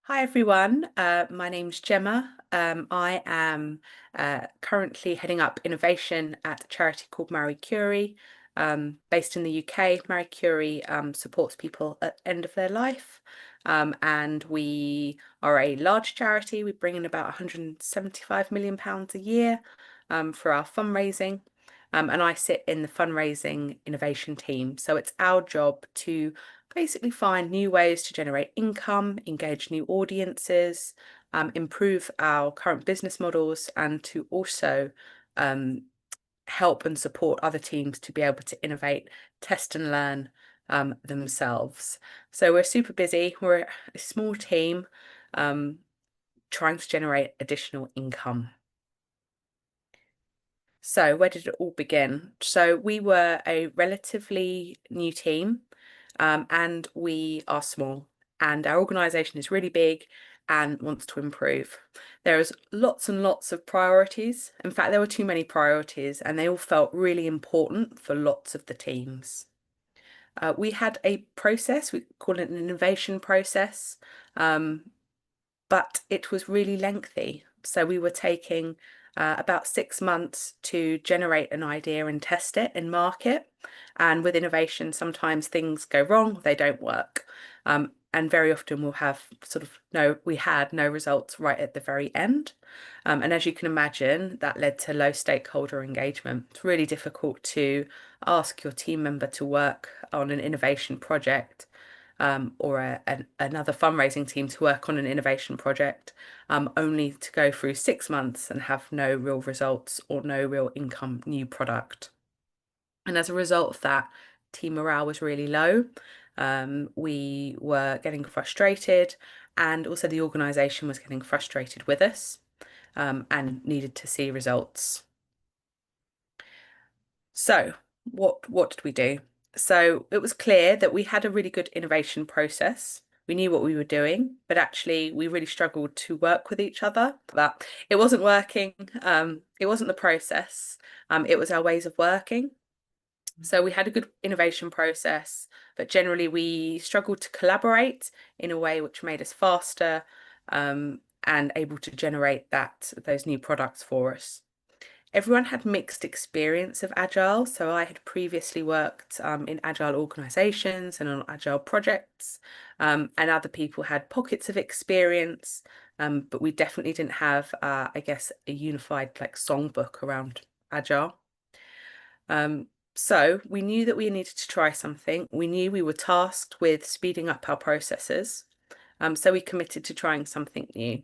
Hi everyone, my name's Gemma. I am currently heading up innovation at a charity called Marie Curie, based in the UK. Marie Curie supports people at the end of their life, and we are a large charity. We bring in about £175 million a year for our fundraising. And I sit in the fundraising innovation team. So it's our job to basically find new ways to generate income, engage new audiences, improve our current business models, and to also help and support other teams to be able to innovate, test and learn themselves. So we're super busy. We're a small team trying to generate additional income. So where did it all begin? So we were a relatively new team, and we are small, and our organisation is really big and wants to improve. There is lots and lots of priorities. In fact, there were too many priorities, and they all felt really important for lots of the teams. We had a process, we call it an innovation process, um, but it was really lengthy. So we were taking about 6 months to generate an idea and test it in market. And with innovation, sometimes things go wrong, they don't work. And very often we'll have we had no results right at the very end. And as you can imagine, that led to low stakeholder engagement. It's really difficult to ask your team member to work on an innovation project, or another fundraising team to work on an innovation project, only to go through 6 months and have no real results or no real income, new product. And as a result of that, team morale was really low. We were getting frustrated, and also the organisation was getting frustrated with us, and needed to see results. So, what did we do? So it was clear that we had a really good innovation process. We knew what we were doing, but actually we really struggled to work with each other. That it wasn't working. It wasn't the process. It was our ways of working. So we had a good innovation process, but generally we struggled to collaborate in a way which made us faster, and able to generate those new products for us. Everyone had mixed experience of Agile. So I had previously worked in Agile organizations and on Agile projects, and other people had pockets of experience, but we definitely didn't have, I guess, a unified like songbook around Agile. So we knew that we needed to try something. We knew we were tasked with speeding up our processes. So we committed to trying something new,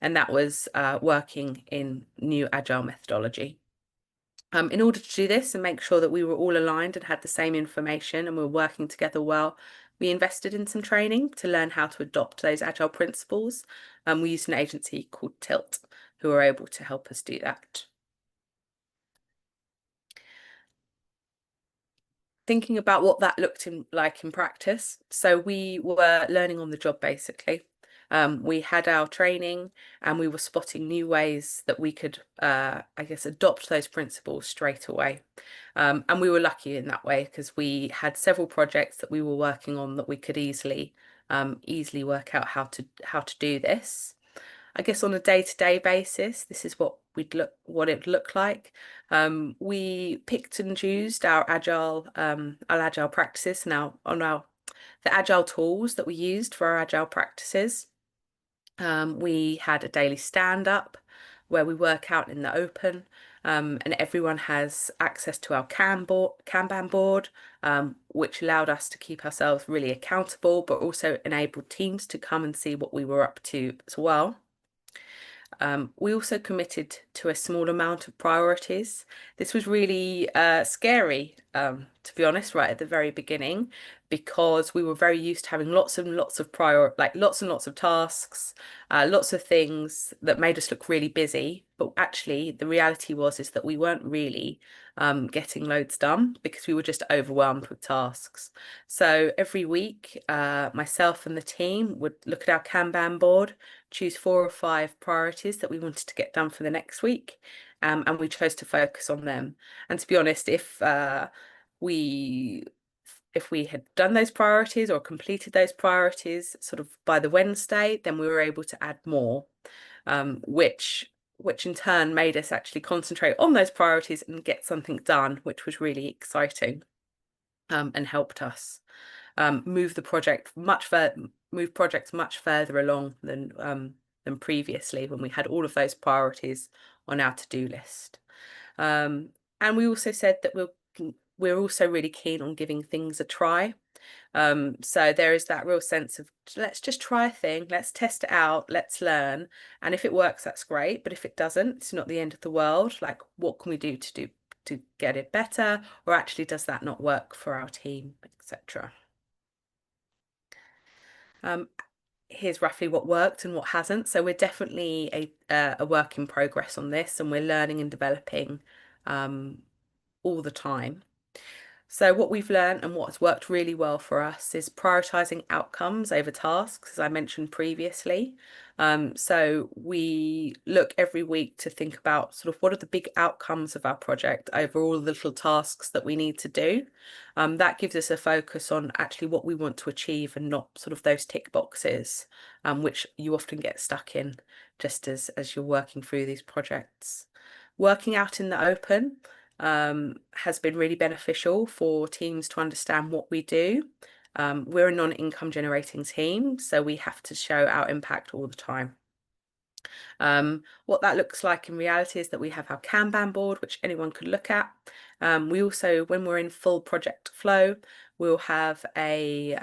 and that was working in new Agile methodology. In order to do this and make sure that we were all aligned and had the same information and were working together well, we invested in some training to learn how to adopt those Agile principles. We used an agency called Tilt, who were able to help us do that. Thinking about what that looked like in practice. So we were learning on the job basically. We had our training and we were spotting new ways that we could, I guess, adopt those principles straight away. And we were lucky in that way because we had several projects that we were working on that we could easily work out how to do this. I guess on a day-to-day basis, this is what it looked like. We picked and used our agile practices now on the agile tools that we used for our agile practices. We had a daily stand-up where we work out in the open, and everyone has access to our Kanban board, which allowed us to keep ourselves really accountable, but also enabled teams to come and see what we were up to as well. We also committed to a small amount of priorities. This was really scary, to be honest, right at the very beginning, because we were very used to having lots and lots of lots and lots of tasks, lots of things that made us look really busy. But actually, the reality is that we weren't really getting loads done because we were just overwhelmed with tasks. So every week, myself and the team would look at our Kanban board, choose 4 or 5 priorities that we wanted to get done for the next week, and we chose to focus on them. And to be honest, if we if we had done those priorities or completed those priorities sort of by the Wednesday, then we were able to add more, which in turn made us actually concentrate on those priorities and get something done, which was really exciting, and helped us move projects much further along than previously, when we had all of those priorities on our to-do list. And we also said that we're also really keen on giving things a try. So there is that real sense of, let's just try a thing, let's test it out, let's learn. And if it works, that's great. But if it doesn't, it's not the end of the world. Like, what can we do to get it better? Or actually, does that not work for our team, etc. Here's roughly what worked and what hasn't. So we're definitely a work in progress on this, and we're learning and developing all the time. So what we've learned and what's worked really well for us is prioritizing outcomes over tasks, as I mentioned previously. So we look every week to think about sort of what are the big outcomes of our project over all the little tasks that we need to do. That gives us a focus on actually what we want to achieve, and not sort of those tick boxes, which you often get stuck in just as you're working through these projects. Working out in the open has been really beneficial for teams to understand what we do. We're a non-income generating team, so we have to show our impact all the time. What that looks like in reality is that we have our Kanban board, which anyone could look at. We also, when we're in full project flow, we'll have a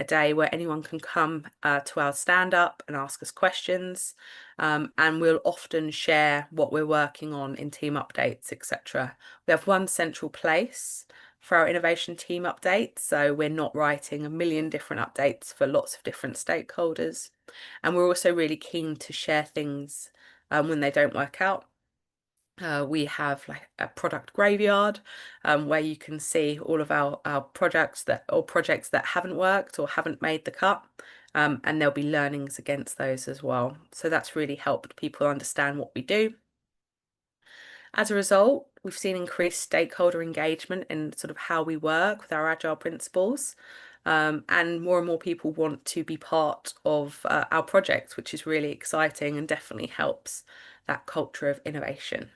day where anyone can come to our stand-up and ask us questions. And we'll often share what we're working on in team updates, etc. We have one central place for our innovation team updates, so we're not writing a million different updates for lots of different stakeholders. And we're also really keen to share things when they don't work out. We have like a product graveyard where you can see all of our projects that haven't worked or haven't made the cut, and there'll be learnings against those as well. So that's really helped people understand what we do. As a result, we've seen increased stakeholder engagement in sort of how we work with our Agile principles. And more people want to be part of our projects, which is really exciting and definitely helps that culture of innovation.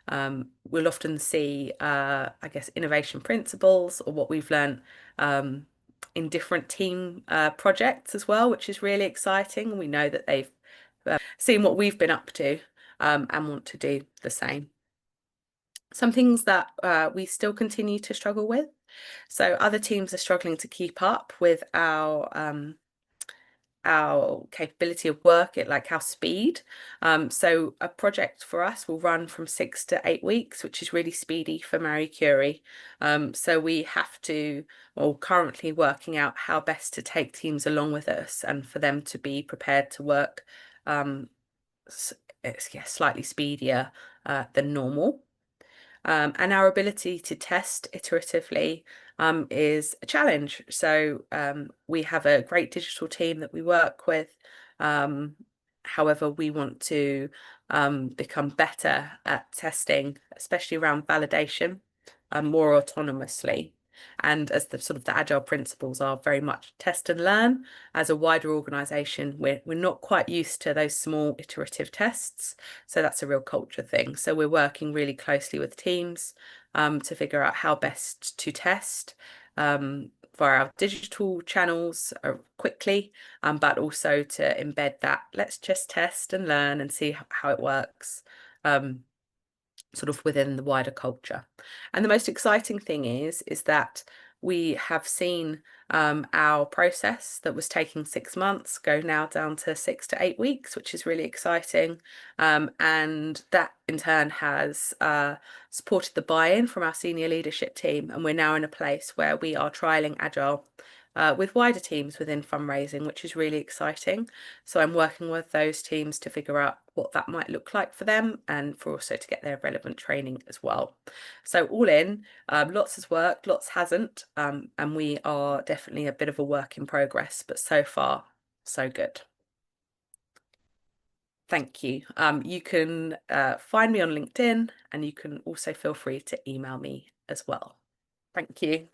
We'll often see, I guess, innovation principles or what we've learned in different team projects as well, which is really exciting. And we know that they've seen what we've been up to and want to do the same. Some things that we still continue to struggle with. So other teams are struggling to keep up with our capability of work, like our speed. So a project for us will run from 6 to 8 weeks, which is really speedy for Marie Curie. So we have to, well, currently working out how best to take teams along with us and for them to be prepared to work slightly speedier than normal. And our ability to test iteratively is a challenge. So we have a great digital team that we work with. However, we want to become better at testing, especially around validation, more autonomously. And as the sort of the Agile principles are very much test and learn, as a wider organization, we're not quite used to those small iterative tests. So that's a real culture thing. So we're working really closely with teams to figure out how best to test via our digital channels quickly, but also to embed that let's just test and learn and see how it works. Sort of within the wider culture. And the most exciting thing is that we have seen our process that was taking 6 months go now down to 6 to 8 weeks, which is really exciting. And that in turn has supported the buy-in from our senior leadership team. And we're now in a place where we are trialing Agile with wider teams within fundraising, which is really exciting. So I'm working with those teams to figure out what that might look like for them, and for also to get their relevant training as well. So all in, lots has worked, lots hasn't, and we are definitely a bit of a work in progress, but so far, so good. Thank you. You can find me on LinkedIn, and you can also feel free to email me as well. Thank you.